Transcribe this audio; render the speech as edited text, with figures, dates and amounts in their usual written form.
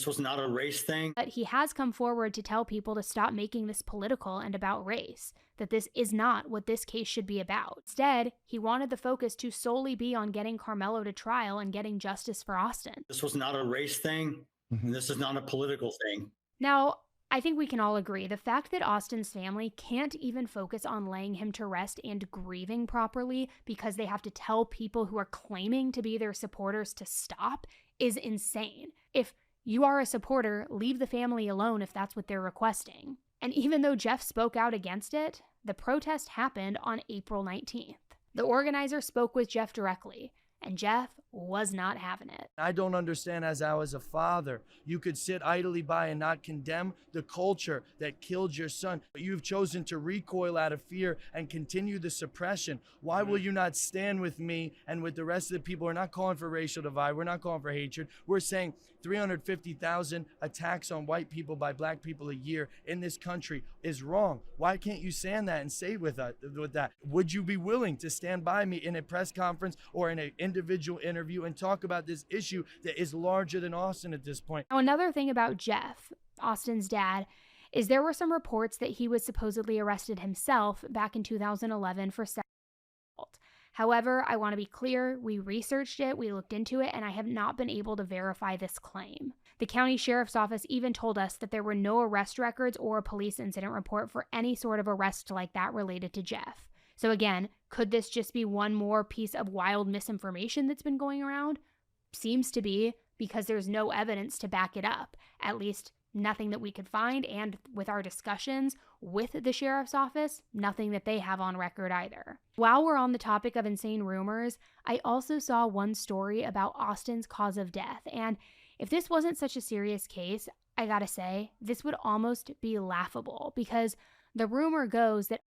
This was not a race thing. But he has come forward to tell people to stop making this political and about race, that this is not what this case should be about. Instead, he wanted the focus to solely be on getting Carmelo to trial and getting justice for Austin. This was not a race thing, and this is not a political thing. Now, I think we can all agree the fact that Austin's family can't even focus on laying him to rest and grieving properly because they have to tell people who are claiming to be their supporters to stop is insane. If you are a supporter, leave the family alone if that's what they're requesting. And even though Jeff spoke out against it, the protest happened on April 19th. The organizer spoke with Jeff directly, and Jeff was not having it. I don't understand, as I was a father, you could sit idly by and not condemn the culture that killed your son. But you've chosen to recoil out of fear and continue the suppression. Why will you not stand with me and with the rest of the people? We're not calling for racial divide. We're not calling for hatred. We're saying 350,000 attacks on white people by black people a year in this country is wrong. Why can't you stand that and say with that? Would you be willing to stand by me in a press conference or in an individual interview and talk about this issue that is larger than Austin at this point? Now, another thing about Jeff, Austin's dad, is there were some reports that he was supposedly arrested himself back in 2011 for sexual assault. However, I want to be clear, we researched it, we looked into it, and I have not been able to verify this claim. The county sheriff's office even told us that there were no arrest records or a police incident report for any sort of arrest like that related to Jeff. So again, could this just be one more piece of wild misinformation that's been going around? Seems to be, because there's no evidence to back it up, at least nothing that we could find, and with our discussions with the sheriff's office, nothing that they have on record either. While we're on the topic of insane rumors, I also saw one story about Austin's cause of death, and if this wasn't such a serious case, I gotta say, this would almost be laughable, because the rumor goes that